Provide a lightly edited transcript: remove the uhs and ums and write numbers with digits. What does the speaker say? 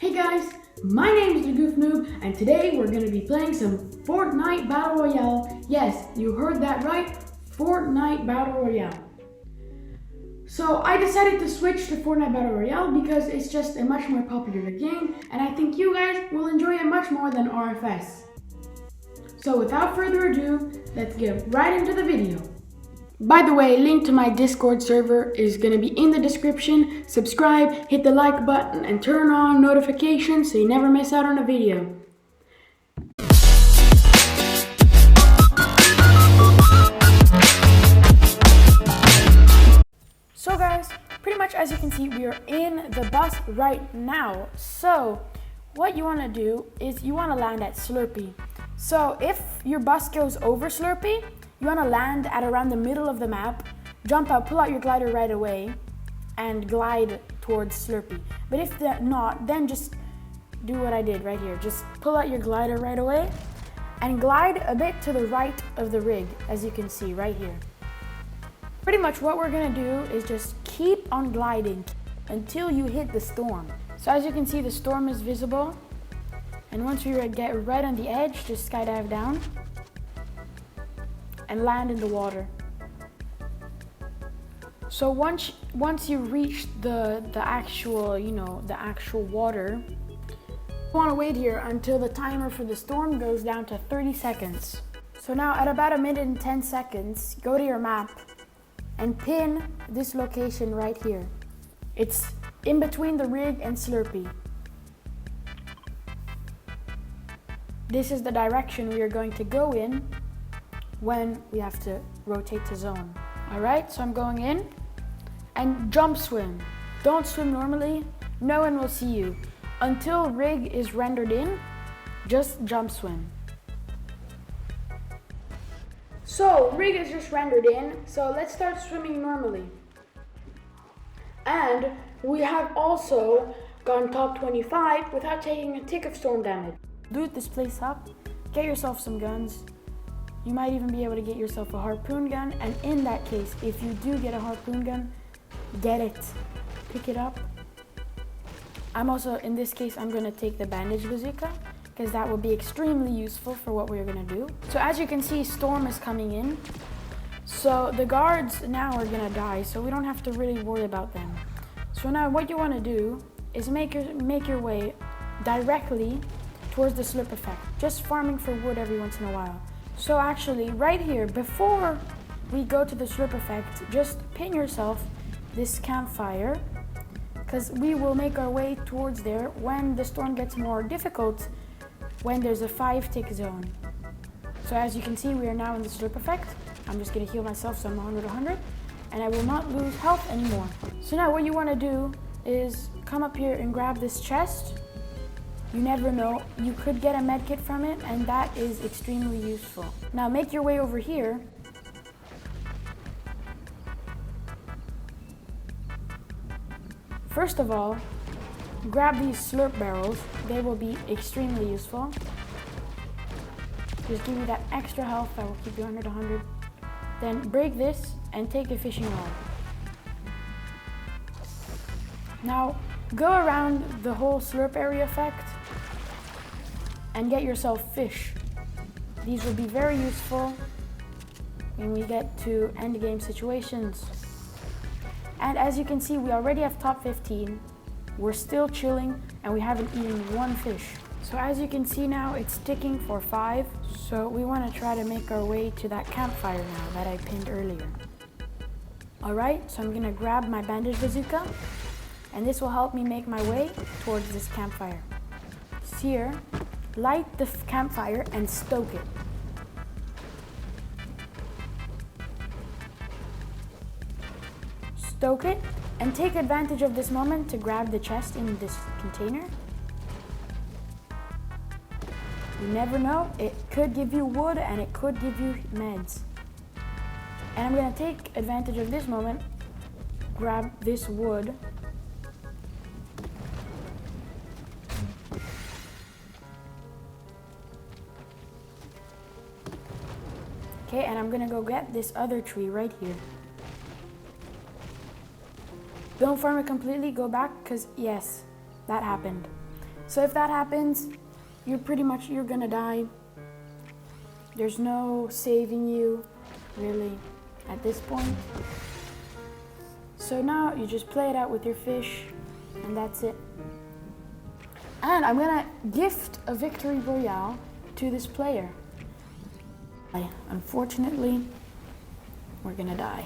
Hey guys, my name is the Goof Noob, and today we're going to be playing some Fortnite Battle Royale. Yes, you heard that right, Fortnite Battle Royale. So I decided to switch to Fortnite Battle Royale because it's just a much more popular game, and I think you guys will enjoy it much more than RFS. So without further ado, let's get right into the video. By the way, link to my Discord server is going to be in the description. Subscribe, hit the like button, and turn on notifications so you never miss out on a video. So guys, pretty much as you can see, we are in the bus right now. So what you want to do is you want to land at Slurpee. So if your bus goes over Slurpee, you want to land at around the middle of the map, jump out, pull out your glider right away, and glide towards Slurpee. But if not, then just do what I did right here. Just pull out your glider right away, and glide a bit to the right of the rig, as you can see right here. Pretty much what we're going to do is just keep on gliding until you hit the storm. So as you can see, the storm is visible. And once you get right on the edge, just skydive down and land in the water. So once you reach the actual, the actual water, you want to wait here until the timer for the storm goes down to 30 seconds. So now at about 1 minute and 10 seconds, go to your map and pin this location right here. It's in between the rig and Slurpee. This is the direction we are going to go in when we have to rotate to zone. All right, so I'm going in and jump swim. Don't swim normally, no one will see you. Until rig is rendered in, just jump swim. So rig is just rendered in, so let's start swimming normally. And we have also gone top 25 without taking a tick of storm damage. Loot this place up, get yourself some guns. You might even be able to get yourself a harpoon gun, and in that case, if you do get a harpoon gun, get it, pick it up. In this case, I'm gonna take the bandage bazooka, because that will be extremely useful for what we're gonna do. So as you can see, storm is coming in. So the guards now are gonna die, so we don't have to really worry about them. So now what you wanna do is make your way directly towards the slip effect, just farming for wood every once in a while. So actually, right here, before we go to the slip effect, just pin yourself this campfire, because we will make our way towards there when the storm gets more difficult, when there's a 5-tick zone. So as you can see, we are now in the slip effect. I'm just gonna heal myself so I'm 100, and I will not lose health anymore. So now what you wanna do is come up here and grab this chest. You never know, you could get a med kit from it, and that is extremely useful. Now make your way over here. First of all, grab these slurp barrels. They will be extremely useful. Just give you that extra health that will keep you under 100. Then break this and take a fishing rod. Now go around the whole slurp area effect and get yourself fish. These will be very useful when we get to end game situations. And as you can see, we already have top 15. We're still chilling and we haven't eaten one fish. So as you can see now, it's ticking for 5. So we want to try to make our way to that campfire now that I pinned earlier. All right, so I'm gonna grab my bandage bazooka, and this will help me make my way towards this campfire. Here, light the campfire and stoke it. Stoke it and take advantage of this moment to grab the chest in this container. You never know, it could give you wood and it could give you meds. And I'm gonna take advantage of this moment, grab this wood. Okay, and I'm gonna go get this other tree right here. Don't farm it completely, go back, because yes, that happened. So if that happens, you're gonna die. There's no saving you, really, at this point. So now you just play it out with your fish, and that's it. And I'm gonna gift a victory royale to this player. Unfortunately, we're gonna die.